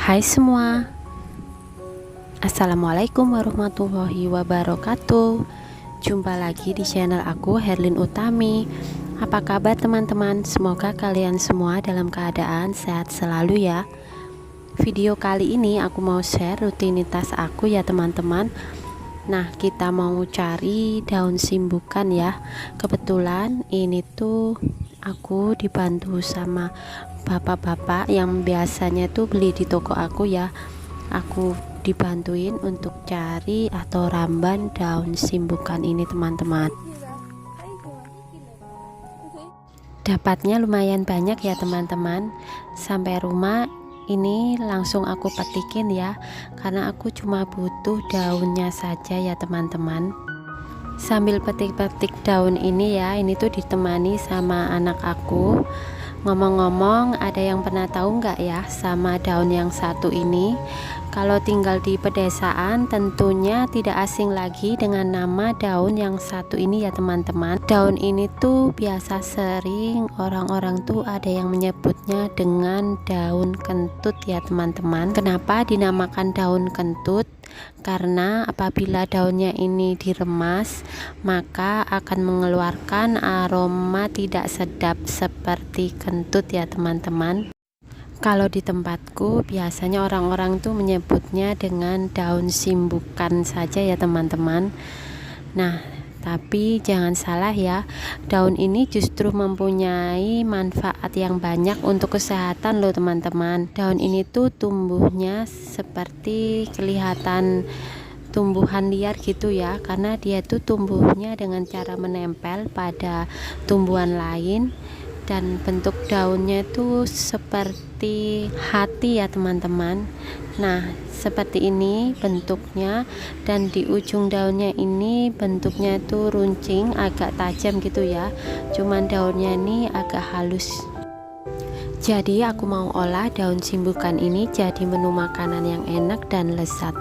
Hai semua, Assalamualaikum warahmatullahi wabarakatuh. Jumpa lagi di channel aku, Herlin Utami. Apa kabar teman-teman? Semoga kalian semua dalam keadaan sehat selalu ya. Video kali ini aku mau share rutinitas aku ya teman-teman. Nah, kita mau cari daun simbukan ya. Kebetulan ini tuh aku dibantu sama bapak-bapak yang biasanya tuh beli di toko aku ya. Aku dibantuin untuk cari atau ramban daun simbukan ini teman-teman. Dapatnya lumayan banyak ya teman-teman. Sampai rumah ini langsung aku petikin ya, karena aku cuma butuh daunnya saja ya teman-teman. Sambil petik-petik daun ini ya, ini tuh ditemani sama anak aku. Ngomong-ngomong, ada yang pernah tahu nggak ya sama daun yang satu ini? Kalau tinggal di pedesaan tentunya tidak asing lagi dengan nama daun yang satu ini ya teman-teman. Daun ini tuh biasa sering orang-orang tuh ada yang menyebutnya dengan daun kentut ya teman-teman. Kenapa dinamakan daun kentut? Karena apabila daunnya ini diremas, maka akan mengeluarkan aroma tidak sedap seperti kentut ya teman-teman. Kalau di tempatku biasanya orang-orang tuh menyebutnya dengan daun simbukan saja ya teman-teman. Nah, tapi jangan salah ya, daun ini justru mempunyai manfaat yang banyak untuk kesehatan loh teman-teman. Daun ini tuh tumbuhnya seperti kelihatan tumbuhan liar gitu ya, karena dia tuh tumbuhnya dengan cara menempel pada tumbuhan lain, dan bentuk daunnya itu seperti hati ya teman-teman. Nah, seperti ini bentuknya, dan di ujung daunnya ini bentuknya itu runcing, agak tajam gitu ya. Cuman daunnya ini agak halus. Jadi aku mau olah daun simbukan ini jadi menu makanan yang enak dan lezat.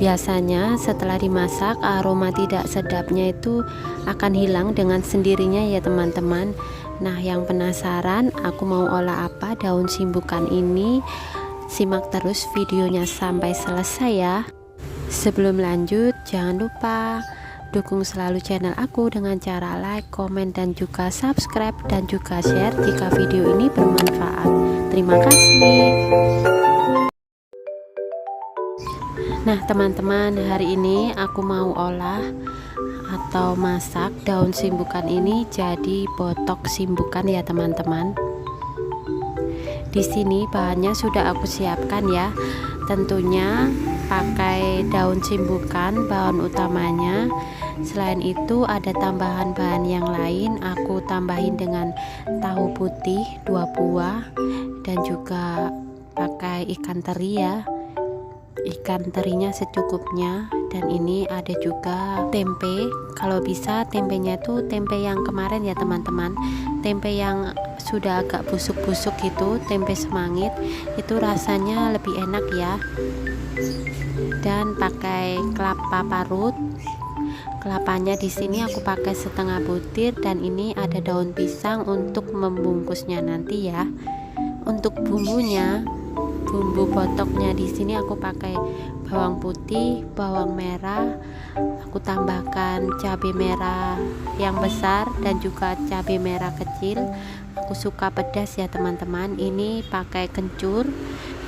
Biasanya setelah dimasak, aroma tidak sedapnya itu akan hilang dengan sendirinya ya teman-teman. Nah, yang penasaran aku mau olah apa daun simbukan ini? Simak terus videonya sampai selesai ya. Sebelum lanjut, jangan lupa dukung selalu channel aku dengan cara like, komen, dan juga subscribe, dan juga share jika video ini bermanfaat. Terima kasih. Nah teman-teman, hari ini aku mau olah atau masak daun simbukan ini jadi botok simbukan ya teman-teman. Di sini bahannya sudah aku siapkan ya. Tentunya pakai daun simbukan bahan utamanya. Selain itu ada tambahan bahan yang lain, aku tambahin dengan tahu putih 2 buah, dan juga pakai ikan teri ya. Ikan terinya secukupnya, dan ini ada juga tempe. Kalau bisa tempenya itu tempe yang kemarin ya teman-teman, tempe yang sudah agak busuk-busuk gitu, tempe semangit, itu rasanya lebih enak ya. Dan pakai kelapa parut. Kelapanya di sini aku pakai setengah butir, dan ini ada daun pisang untuk membungkusnya nanti ya. Untuk bumbunya, bumbu potoknya di sini aku pakai bawang putih, bawang merah, aku tambahkan cabai merah yang besar dan juga cabai merah kecil. Aku suka pedas ya teman-teman. Ini pakai kencur,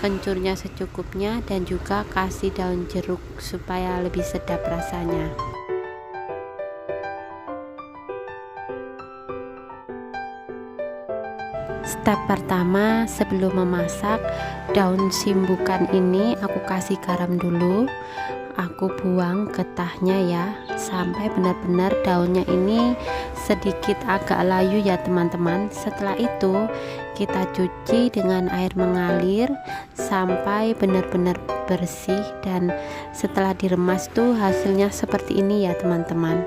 kencurnya secukupnya, dan juga kasih daun jeruk supaya lebih sedap rasanya. Step pertama, sebelum memasak daun simbukan ini aku kasih garam dulu. Aku buang getahnya ya, sampai benar-benar daunnya ini sedikit agak layu ya teman-teman. Setelah itu kita cuci dengan air mengalir sampai benar-benar bersih, dan setelah diremas tuh hasilnya seperti ini ya teman-teman.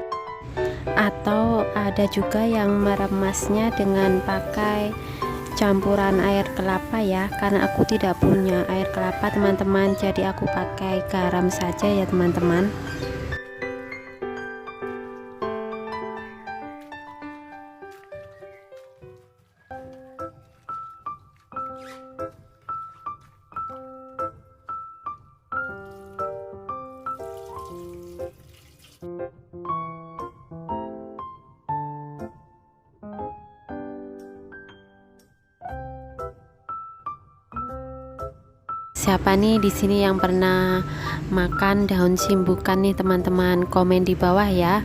Atau ada juga yang meremasnya dengan pakai campuran air kelapa ya, karena aku tidak punya air kelapa teman-teman, jadi aku pakai garam saja ya teman-teman. Siapa nih di sini yang pernah makan daun simbukan nih teman-teman? Komen di bawah ya.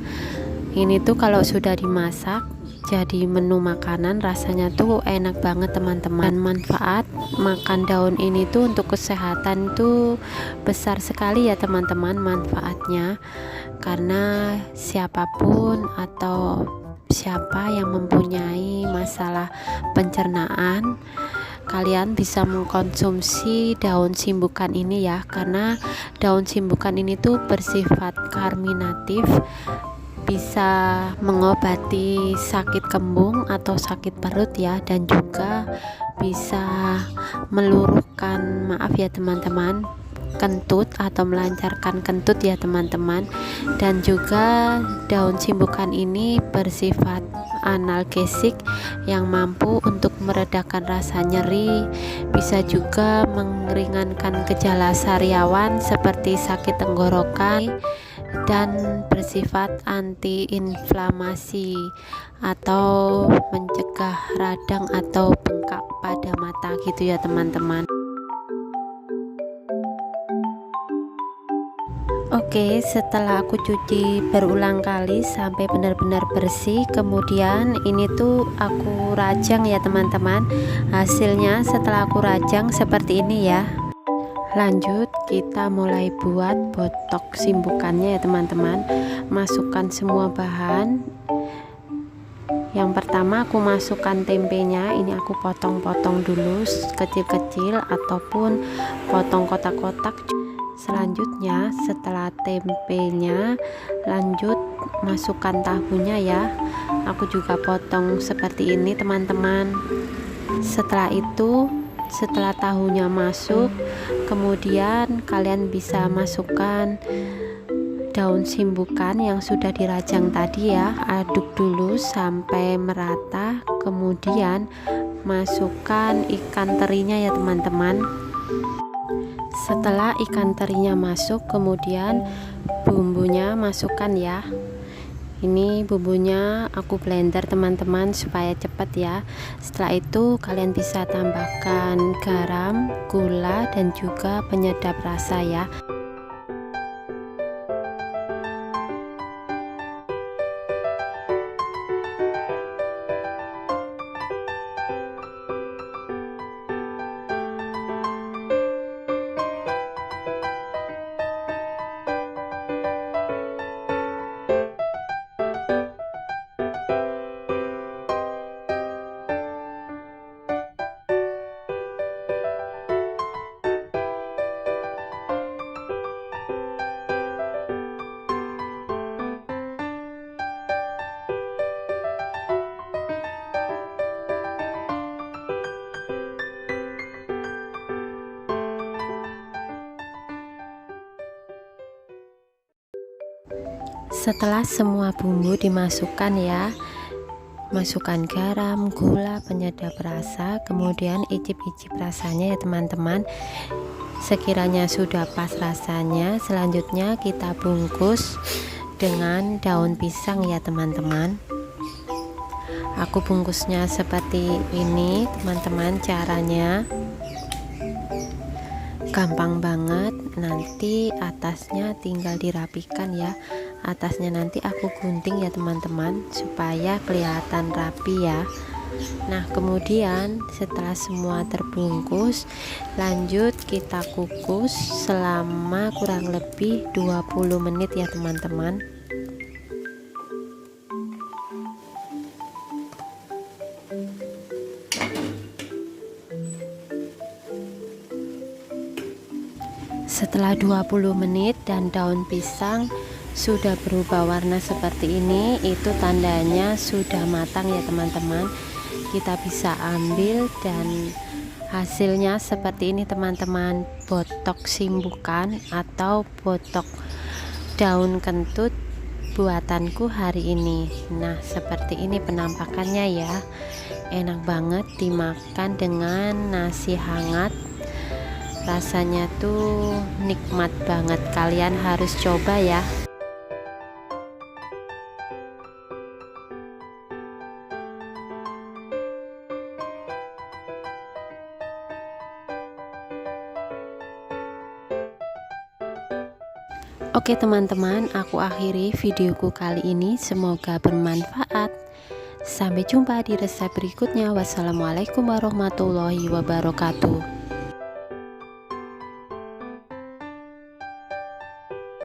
Ini tuh kalau sudah dimasak jadi menu makanan, rasanya tuh enak banget teman-teman. Manfaat makan daun ini tuh untuk kesehatan tuh besar sekali ya teman-teman manfaatnya, karena siapapun atau siapa yang mempunyai masalah pencernaan, kalian bisa mengkonsumsi daun simbukan ini ya, karena daun simbukan ini tuh bersifat karminatif, bisa mengobati sakit kembung atau sakit perut ya, dan juga bisa meluruhkan, maaf ya teman-teman, kentut atau melancarkan kentut ya teman-teman. Dan juga daun simbukan ini bersifat analgesik yang mampu untuk meredakan rasa nyeri, bisa juga meringankan gejala sariawan seperti sakit tenggorokan, dan bersifat anti-inflamasi atau mencegah radang atau bengkak pada mata gitu ya teman-teman. Oke, setelah aku cuci berulang kali sampai benar-benar bersih, kemudian ini tuh aku rajang ya teman-teman. Hasilnya setelah aku rajang seperti ini ya. Lanjut kita mulai buat botok simbukannya ya teman-teman. Masukkan semua bahan. Yang pertama aku masukkan tempenya, ini aku potong-potong dulu kecil-kecil ataupun potong kotak-kotak. Selanjutnya setelah tempenya, lanjut masukkan tahunya ya. Aku juga potong seperti ini teman-teman. Setelah itu, setelah tahunya masuk, kemudian kalian bisa masukkan daun simbukan yang sudah dirajang tadi ya. Aduk dulu sampai merata, kemudian masukkan ikan terinya ya teman-teman. Setelah ikan terinya masuk, kemudian bumbunya masukkan ya. Ini bumbunya aku blender teman-teman supaya cepat ya. Setelah itu kalian bisa tambahkan garam, gula, dan juga penyedap rasa ya. Setelah semua bumbu dimasukkan ya, masukkan garam, gula, penyedap rasa, kemudian icip-icip rasanya ya teman-teman. Sekiranya sudah pas rasanya, selanjutnya kita bungkus dengan daun pisang ya teman-teman. Aku bungkusnya seperti ini teman-teman, caranya gampang banget. Nanti atasnya tinggal dirapikan ya. Atasnya nanti aku gunting ya teman-teman supaya kelihatan rapi ya. Nah kemudian setelah semua terbungkus, lanjut kita kukus selama kurang lebih 20 menit ya teman-teman. Setelah 20 menit dan daun pisang sudah berubah warna seperti ini, itu tandanya sudah matang ya teman-teman. Kita bisa ambil dan hasilnya seperti ini teman-teman, botok simbukan atau botok daun kentut buatanku hari ini. Nah seperti ini penampakannya ya, enak banget dimakan dengan nasi hangat. Rasanya tuh nikmat banget, kalian harus coba ya. Oke teman-teman, aku akhiri videoku kali ini, semoga bermanfaat. Sampai jumpa di resep berikutnya. Wassalamualaikum warahmatullahi wabarakatuh.